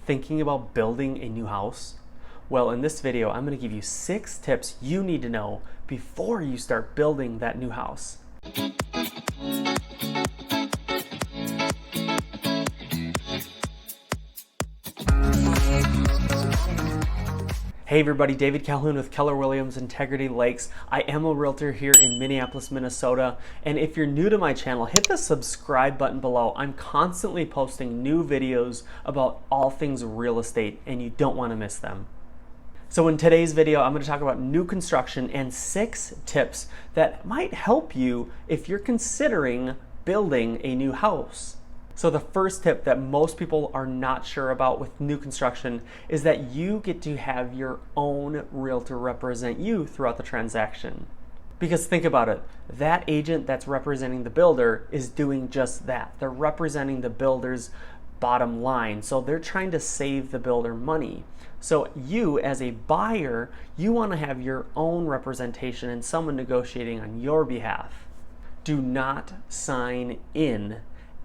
Thinking about building a new house? Well, in this video, I'm going to give you 6 tips you need to know before you start building that new house. Hey everybody, David Calhoun with Keller Williams Integrity Lakes. I am a realtor here in Minneapolis, Minnesota, and if you're new to my channel, hit the subscribe button below. I'm constantly posting new videos about all things real estate, and you don't want to miss them. So in today's video, I'm going to talk about new construction and 6 tips that might help you if you're considering building a new house. So the first tip that most people are not sure about with new construction is that you get to have your own realtor represent you throughout the transaction. Because think about it, that agent that's representing the builder is doing just that. They're representing the builder's bottom line. So they're trying to save the builder money. So you as a buyer, you want to have your own representation and someone negotiating on your behalf. Do not sign in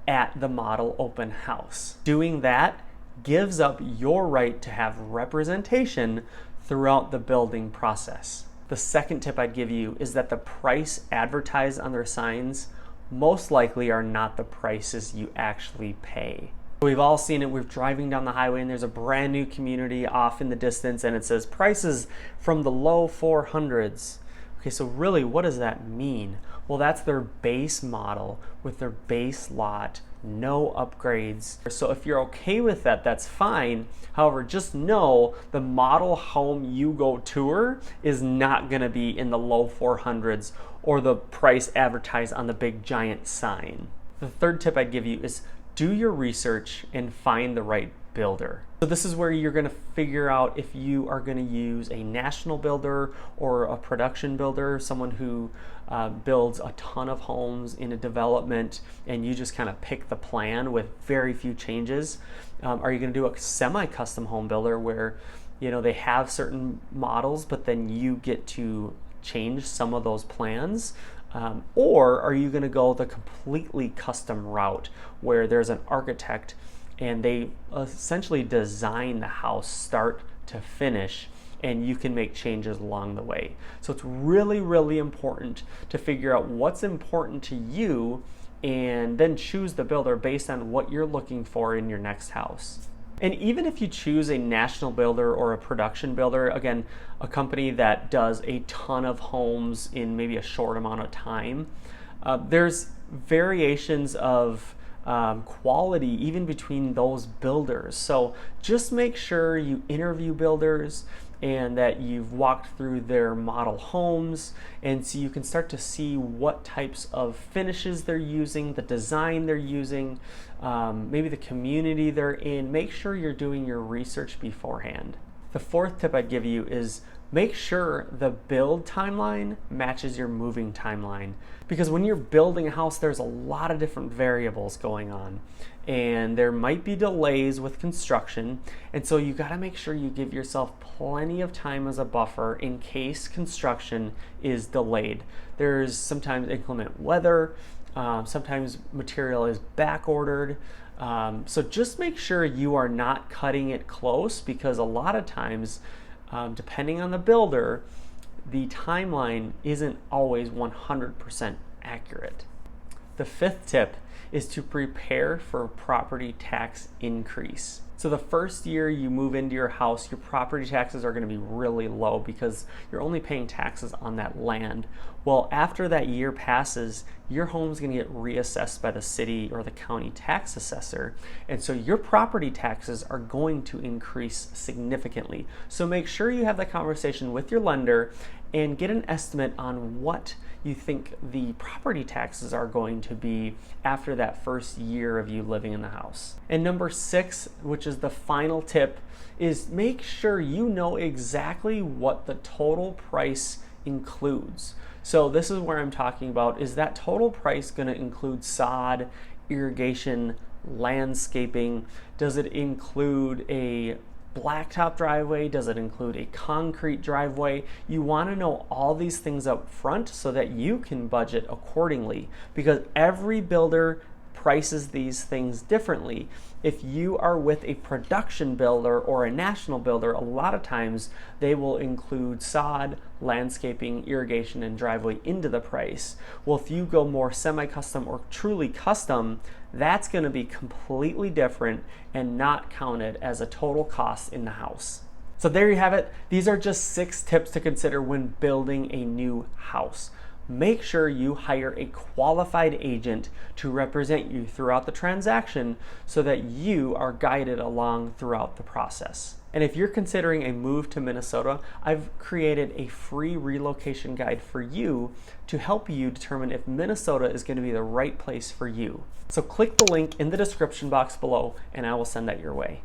at the model open house. Doing that gives up your right to have representation throughout the building process. The second tip I'd give you is that the price advertised on their signs most likely are not the prices you actually pay. We've all seen it. We're driving down the highway and there's a brand new community off in the distance and it says prices from the low 400s. Okay, so really what does that mean? Well, that's their base model with their base lot, no upgrades. So if you're okay with that, that's fine. However, just know the model home you go tour is not gonna be in the low 400s or the price advertised on the big giant sign. The third tip I'd give you is do your research and find the right builder. So this is where you're going to figure out if you are going to use a national builder or a production builder, someone who builds a ton of homes in a development and you just kind of pick the plan with very few changes. Are you going to do a semi-custom home builder where they have certain models but then you get to change some of those plans? Or are you going to go the completely custom route where there's an architect and they essentially design the house start to finish and you can make changes along the way? So it's really, really important to figure out what's important to you and then choose the builder based on what you're looking for in your next house. And even if you choose a national builder or a production builder, again, a company that does a ton of homes in maybe a short amount of time, there's variations of quality even between those builders. So just make sure you interview builders and that you've walked through their model homes, and so you can start to see what types of finishes they're using, the design they're using, maybe the community they're in. Make sure you're doing your research beforehand. The fourth tip I'd give you is make sure the build timeline matches your moving timeline. Because when you're building a house, there's a lot of different variables going on. And there might be delays with construction. And so you gotta make sure you give yourself plenty of time as a buffer in case construction is delayed. There's sometimes inclement weather, sometimes material is back ordered. So just make sure you are not cutting it close, because a lot of times, depending on the builder, the timeline isn't always 100% accurate. The fifth tip is to prepare for a property tax increase. So the first year you move into your house, your property taxes are going to be really low because you're only paying taxes on that land. Well, after that year passes, your home's going to get reassessed by the city or the county tax assessor. And so your property taxes are going to increase significantly. So make sure you have that conversation with your lender and get an estimate on what you think the property taxes are going to be after that first year of you living in the house. And number 6, which is the final tip, is make sure you know exactly what the total price includes. So this is where I'm talking about, is that total price going to include sod, irrigation, landscaping? Does it include a blacktop driveway? Does it include a concrete driveway? You want to know all these things up front so that you can budget accordingly, because every builder prices these things differently. If you are with a production builder or a national builder, a lot of times they will include sod, landscaping, irrigation, and driveway into the price. Well, if you go more semi-custom or truly custom, that's going to be completely different and not counted as a total cost in the house. So there you have it. These are just 6 tips to consider when building a new house. Make sure you hire a qualified agent to represent you throughout the transaction so that you are guided along throughout the process. And if you're considering a move to Minnesota, I've created a free relocation guide for you to help you determine if Minnesota is going to be the right place for you. So click the link in the description box below and I will send that your way.